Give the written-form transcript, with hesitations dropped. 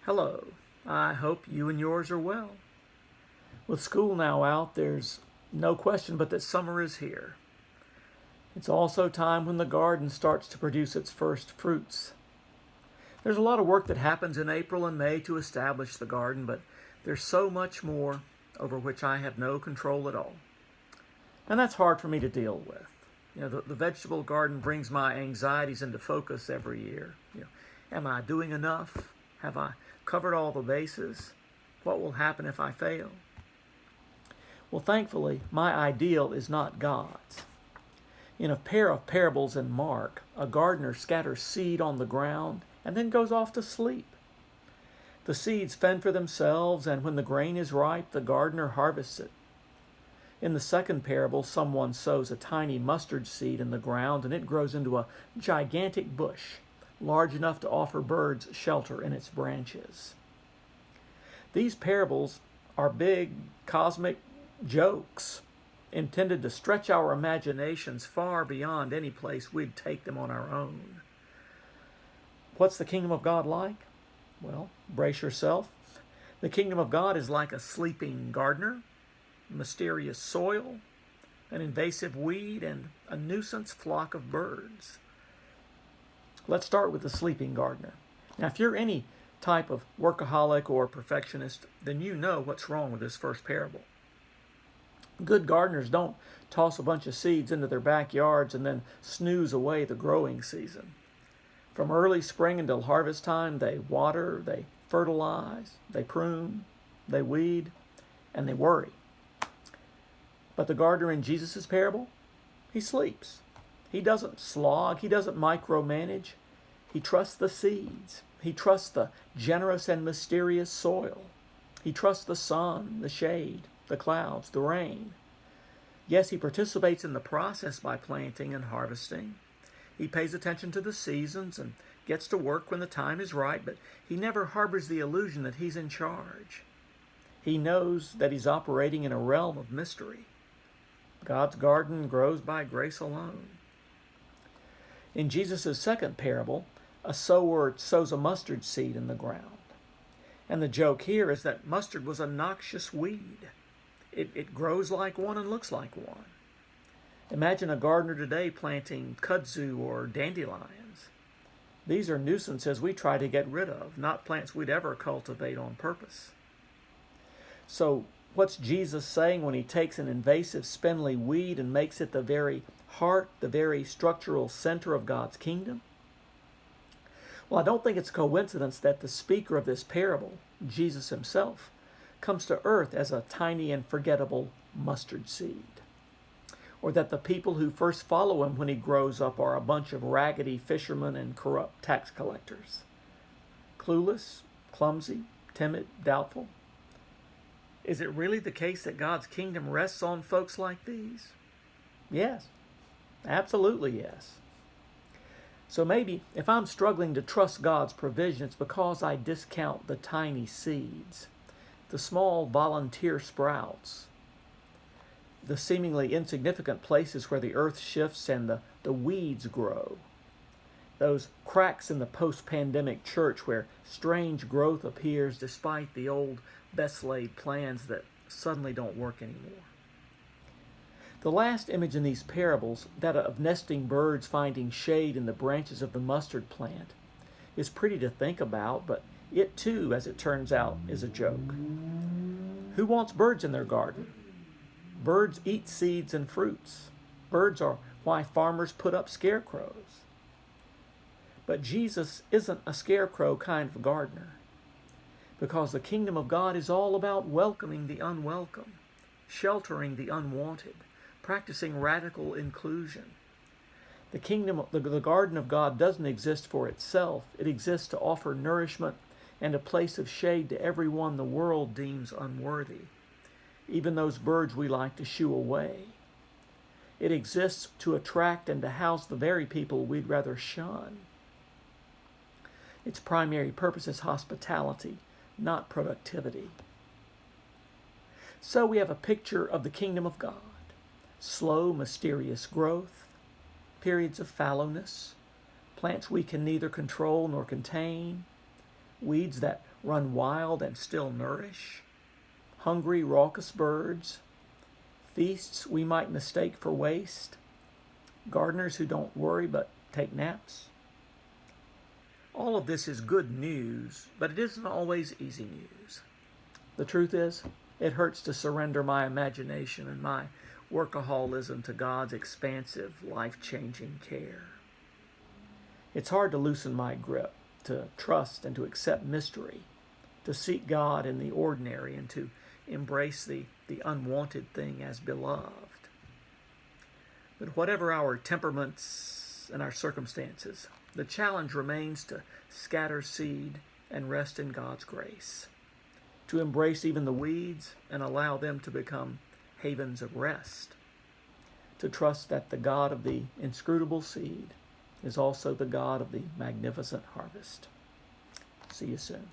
Hello. I hope you and yours are well. With school now out, there's no question but that summer is here. It's also time when the garden starts to produce its first fruits. There's a lot of work that happens in April and May to establish the garden, but there's so much more over which I have no control at all. And that's hard for me to deal with. The vegetable garden brings my anxieties into focus every year. Am I doing enough? Have I covered all the bases? What will happen if I fail? Well, thankfully, my ideal is not God's. In a pair of parables in Mark, a gardener scatters seed on the ground and then goes off to sleep. The seeds fend for themselves, and when the grain is ripe, the gardener harvests it. In the second parable, someone sows a tiny mustard seed in the ground, and it grows into a gigantic bush, large enough to offer birds shelter in its branches. These parables are big cosmic jokes intended to stretch our imaginations far beyond any place we'd take them on our own. What's the kingdom of God like? Well, brace yourself. The kingdom of God is like a sleeping gardener, mysterious soil, an invasive weed, and a nuisance flock of birds. Let's start with the sleeping gardener. Now, if you're any type of workaholic or perfectionist, then you know what's wrong with this first parable. Good gardeners don't toss a bunch of seeds into their backyards and then snooze away the growing season. From early spring until harvest time, they water, they fertilize, they prune, they weed, and they worry. But the gardener in Jesus' parable, he sleeps. He doesn't slog. He doesn't micromanage. He trusts the seeds. He trusts the generous and mysterious soil. He trusts the sun, the shade, the clouds, the rain. Yes, he participates in the process by planting and harvesting. He pays attention to the seasons and gets to work when the time is right, but he never harbors the illusion that he's in charge. He knows that he's operating in a realm of mystery. God's garden grows by grace alone. In Jesus' second parable, a sower sows a mustard seed in the ground. And the joke here is that mustard was a noxious weed. It grows like one and looks like one. Imagine a gardener today planting kudzu or dandelions. These are nuisances we try to get rid of, not plants we'd ever cultivate on purpose. So, what's Jesus saying when he takes an invasive, spindly weed and makes it the very heart, the very structural center of God's kingdom? Well, I don't think it's a coincidence that the speaker of this parable, Jesus himself, comes to earth as a tiny and forgettable mustard seed. Or that the people who first follow him when he grows up are a bunch of raggedy fishermen and corrupt tax collectors. Clueless, clumsy, timid, doubtful. Is it really the case that God's kingdom rests on folks like these? Yes, absolutely yes. So maybe if I'm struggling to trust God's provision, it's because I discount the tiny seeds, the small volunteer sprouts, the seemingly insignificant places where the earth shifts and the weeds grow, those cracks in the post-pandemic church where strange growth appears despite the old best-laid plans that suddenly don't work anymore. The last image in these parables, that of nesting birds finding shade in the branches of the mustard plant, is pretty to think about, but it too, as it turns out, is a joke. Who wants birds in their garden? Birds eat seeds and fruits. Birds are why farmers put up scarecrows. But Jesus isn't a scarecrow kind of gardener, because the kingdom of God is all about welcoming the unwelcome, sheltering the unwanted, practicing radical inclusion. The garden of God doesn't exist for itself. It exists to offer nourishment and a place of shade to everyone the world deems unworthy, even those birds we like to shoo away. It exists to attract and to house the very people we'd rather shun. Its primary purpose is hospitality, not productivity. So we have a picture of the kingdom of God. Slow, mysterious growth, periods of fallowness, plants we can neither control nor contain, weeds that run wild and still nourish, hungry, raucous birds, feasts we might mistake for waste, gardeners who don't worry but take naps. All of this is good news, but it isn't always easy news. The truth is, it hurts to surrender my imagination and my workaholism to God's expansive, life-changing care. It's hard to loosen my grip, to trust and to accept mystery, to seek God in the ordinary and to embrace the unwanted thing as beloved. But whatever our temperaments and our circumstances, the challenge remains to scatter seed and rest in God's grace, to embrace even the weeds and allow them to become havens of rest, to trust that the God of the inscrutable seed is also the God of the magnificent harvest. See you soon.